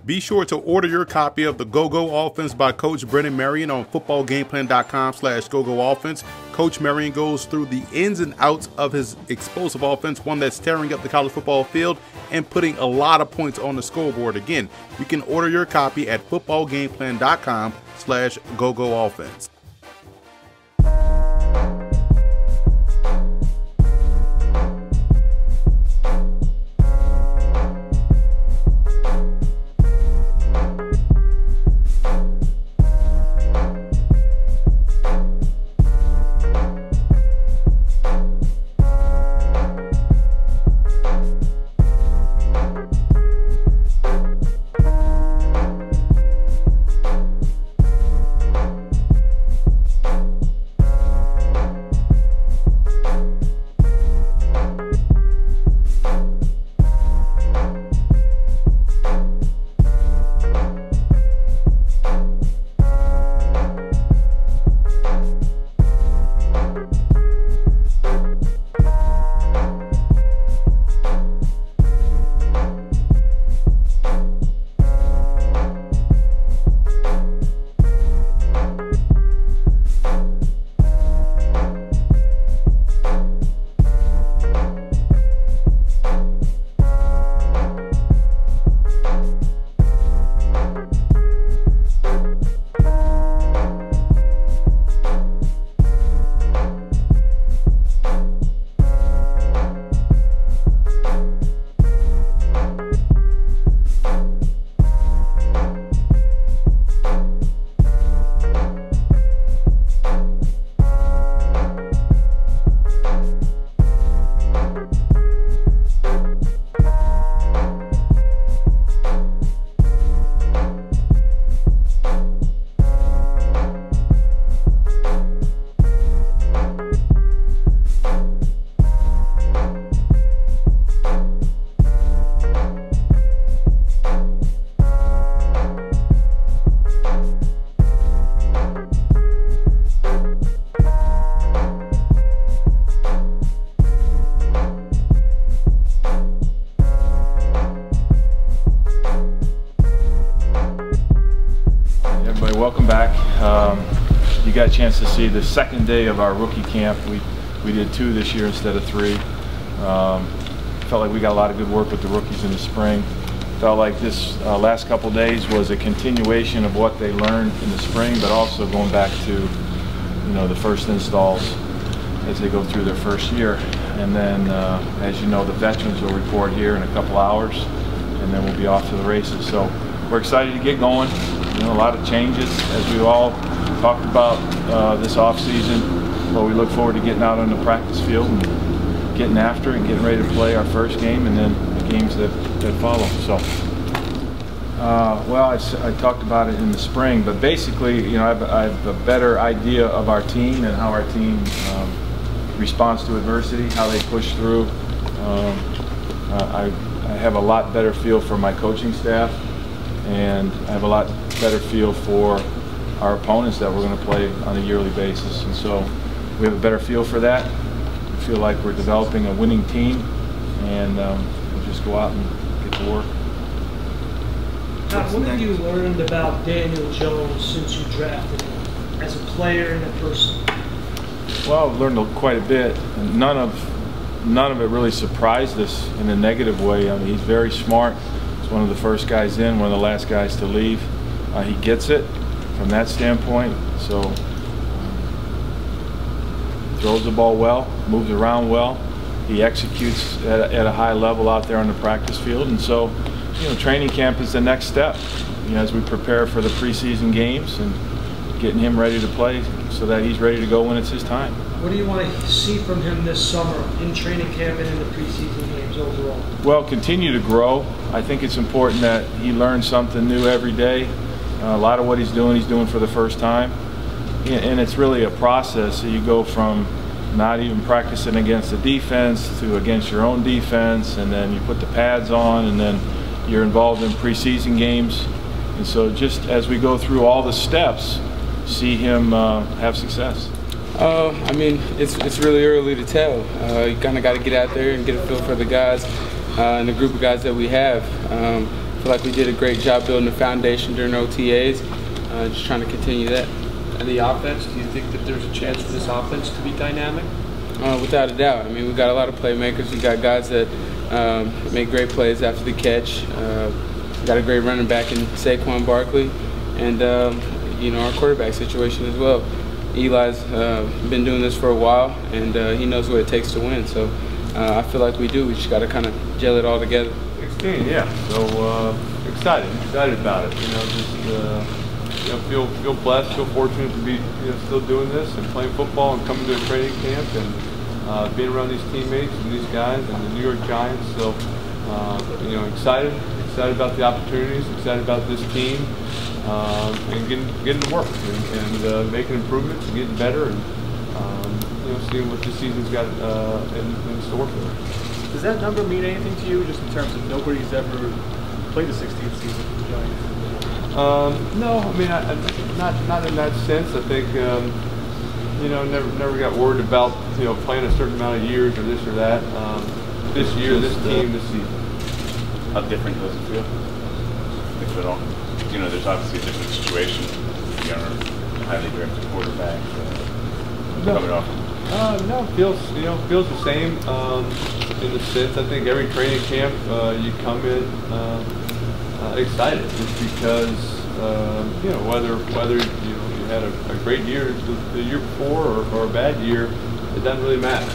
Be sure to order your copy of the Go-Go Offense by Coach Brennan Marion on footballgameplan.com/GoGoOffense. Coach Marion goes through the ins and outs of his explosive offense, one that's tearing up the college football field and putting a lot of points on the scoreboard. Again, you can order your copy at footballgameplan.com/GoGoOffense. Welcome back. You got a chance to see the second day of our rookie camp. We did 2 this year instead of 3. Felt like we got a lot of good work with the rookies in the spring. Felt like this last couple days was a continuation of what they learned in the spring, but also going back to the first installs as they go through their first year. And then, as you know, the veterans will report here in a couple hours, and then we'll be off to the races. So we're excited to get going. A lot of changes, as we all talked about this off season, but we look forward to getting out on the practice field and getting after it and getting ready to play our first game and then the games that follow. So, well, I talked about it in the spring, but basically, I have a better idea of our team and how our team responds to adversity, how they push through. I have a lot better feel for my coaching staff, and I have a lot better feel for our opponents that we're going to play on a yearly basis. And so we have a better feel for that. We feel like we're developing a winning team, and we'll just go out and get to work. What have you learned about Daniel Jones since you drafted him, as a player and a person? Well, I've learned quite a bit. And none of it really surprised us in a negative way. I mean, he's very smart. He's one of the first guys in, one of the last guys to leave. He gets it from that standpoint. So throws the ball well, moves around well. He executes at a high level out there on the practice field. And so, training camp is the next step, as we prepare for the preseason games and getting him ready to play so that he's ready to go when it's his time. What do you want to see from him this summer in training camp and in the preseason games overall? Well, continue to grow. I think it's important that he learns something new every day. A lot of what he's doing for the first time. And it's really a process. So you go from not even practicing against the defense to against your own defense, and then you put the pads on, and then you're involved in preseason games. And so just as we go through all the steps, see him have success. I mean, it's really early to tell. You kind of got to get out there and get a feel for the guys and the group of guys that we have. feel like we did a great job building the foundation during OTAs. Just trying to continue that. And the offense, do you think that there's a chance for this offense to be dynamic? Without a doubt. I mean, we've got a lot of playmakers. We've got guys that make great plays after the catch. Got a great running back in Saquon Barkley. And, you know, our quarterback situation as well. Eli's been doing this for a while, and he knows what it takes to win. So I feel like we do. We just got to kind of gel it all together. 16, yeah. So excited about it. You know, just you know, feel blessed, feel fortunate to be still doing this and playing football and coming to a training camp and being around these teammates and these guys and the New York Giants. So you know, excited about the opportunities, excited about this team. And getting to work and making improvements and getting better and you know, seeing what this season's got in store for us. Does that number mean anything to you, just in terms of nobody's ever played a 16th season for the Giants? No, I mean, not in that sense. I think you know, never got worried about playing a certain amount of years or this or that. This year, this team, this season. How different does it feel? If at all? You know, there's obviously a different situation. You know, highly drafted quarterback coming off. No, feels the same in the sense. I think every training camp you come in excited, just because you know, whether you had a great year the year before or a bad year, it doesn't really matter.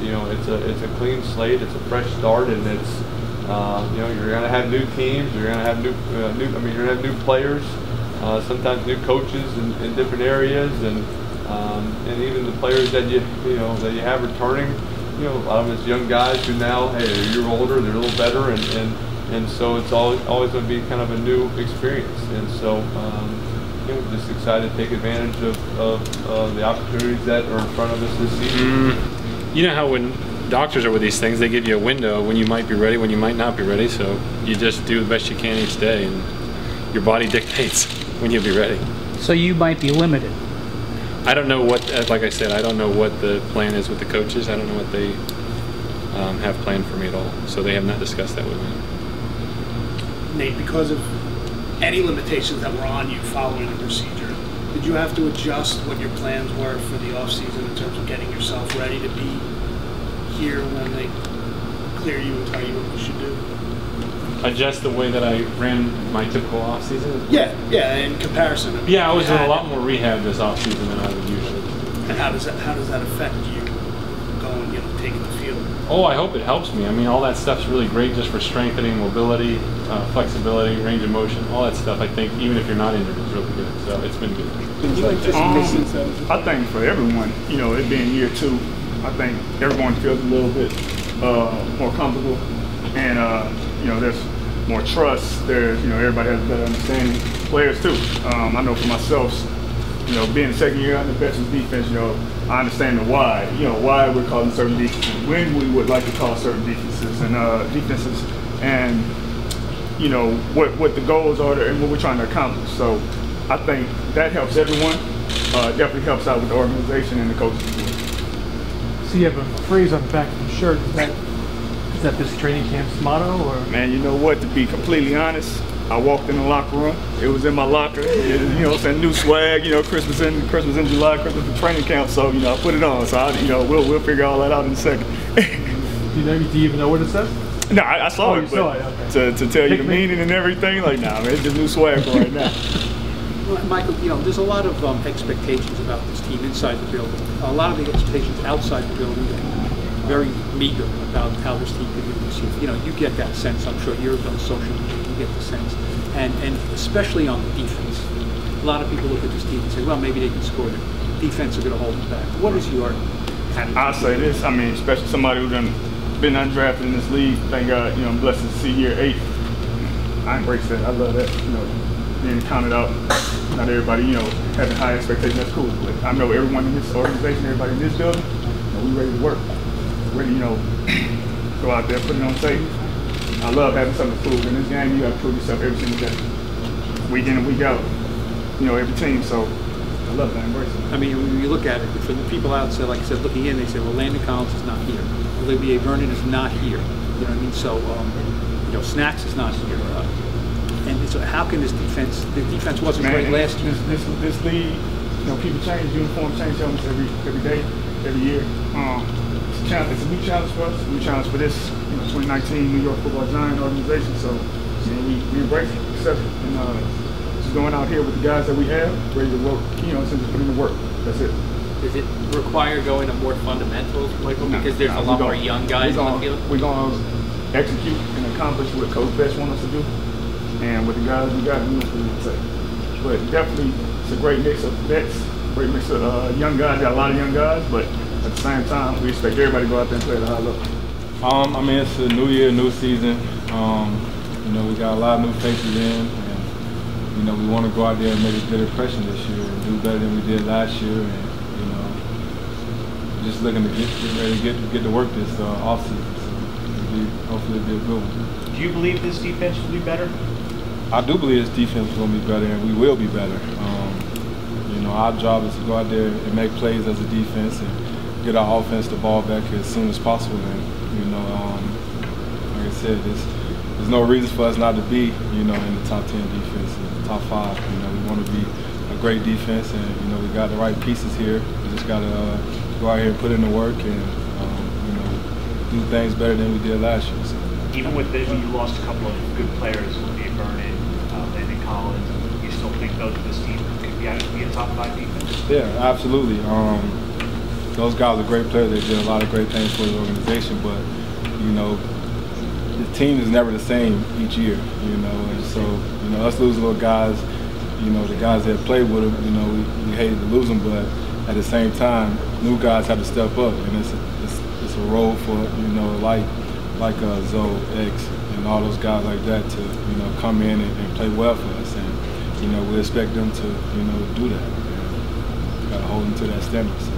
It's a clean slate. It's a fresh start, and it's. You're going to have new teams. You're going to have you're going to have new players. Sometimes new coaches in different areas, and even the players that you have returning. You know, a lot of them is young guys who now, hey, they're a year older, they're a little better, and so it's always going to be kind of a new experience. And so, just excited to take advantage of the opportunities that are in front of us this season. You know how when doctors are with these things, they give you a window when you might be ready, when you might not be ready, so you just do the best you can each day, and your body dictates when you'll be ready. So you might be limited. I don't know what, like I said, I don't know what the plan is with the coaches. I don't know what they have planned for me at all, so they have not discussed that with me. Nate, because of any limitations that were on you following the procedure, did you have to adjust what your plans were for the off-season in terms of getting yourself ready to be here when they clear you and tell you what you should do? Adjust the way that I ran my typical off season? Yeah, in comparison. Yeah, I was doing a lot more rehab this off season than I would usually. And how does that affect you going, taking the field? Oh, I hope it helps me. I mean, all that stuff's really great just for strengthening, mobility, flexibility, range of motion, all that stuff. I think even if you're not injured, it's really good. So it's been good. I think for everyone, it being year 2, I think everyone feels a little bit more comfortable, and there's more trust. There's everybody has a better understanding. Players too. I know for myself, being the second year on the veterans defense, I understand the why. Why we're calling certain defenses, when we would like to call certain defenses, and what the goals are and what we're trying to accomplish. So I think that helps everyone. Definitely helps out with the organization and the coaches. So you have a phrase on the back of your shirt. Is that this training camp's motto, or? Man, you know what? To be completely honest, I walked in the locker room. It was in my locker. New swag. Christmas in July, Christmas in training camp. So I put it on. So we'll figure all that out in a second. Do you even know what it says? No, I saw it. Saw it. Okay. To tell you the meaning and everything, like, nah, man, it's just new swag for right now. Well, Michael, there's a lot of expectations about this team inside the building. A lot of the expectations outside the building are very meager about how this team could do this year. You get that sense. I'm sure you're on social media. You get the sense, and especially on the defense. A lot of people look at this team and say, well, maybe they can score. The defense are going to hold them back. What is your attitude? I'll say this. I mean, especially somebody who's been undrafted in this league. Thank God, I'm blessed to see year 8. I embrace that. I love that. Being counted out. Not everybody, having high expectations. That's cool. But I know everyone in this organization, everybody in this building, we ready to work. Ready, go out there, put it on tape. I love having something to prove. In this game, you got to prove yourself every single day, week in and week out. Every team. So I love that. I embrace it. I mean, when you look at it, for the people out there, like I said, looking in, they say, well, Landon Collins is not here. Olivier Vernon is not here. You know what I mean? So, Snacks is not here. And so how can the defense wasn't great last year. This league, you know, people change uniforms, change helmets every day, every year. It's a new challenge for us, a new challenge for this 2019 New York Football Giant organization. So we embrace it, accept it, and just going out here with the guys that we have, ready to work, just put in the work. That's it. Does it require going to more fundamentals, Michael? Because there's a lot more young guys on the field? We're going to execute and accomplish what Coach Best wants us to do. And with the guys we got, we know what we're say. But definitely, it's a great mix of vets, great mix of young guys. Got a lot of young guys, but at the same time, we expect everybody to go out there and play at a high level. I mean, it's a new year, new season. We got a lot of new faces in, and we want to go out there and make a good impression this year and do better than we did last year. And just looking to get ready to get to work this offseason. So hopefully it'll be a good one. Do you believe this defense will be better? I do believe this defense is going to be better, and we will be better. Our job is to go out there and make plays as a defense and get our offense the ball back as soon as possible. And like I said, there's no reason for us not to be, in the top 10 defense, in the top 5. We want to be a great defense, and we got the right pieces here. We just got to go out here and put in the work and do things better than we did last year. So. Even with you lost a couple of good players, Dave Vernon, Landon Collins, you still think this team could be a top 5 defense? Yeah, absolutely. Those guys are great players. They did a lot of great things for the organization, but the team is never the same each year. And so us losing little guys, the guys that played with them, we hated to lose them, but at the same time, new guys have to step up, and it's a role for like Zoe, X, and all those guys like that to come in and play well for us, and we expect them to do that. Got to hold them to that standard. So.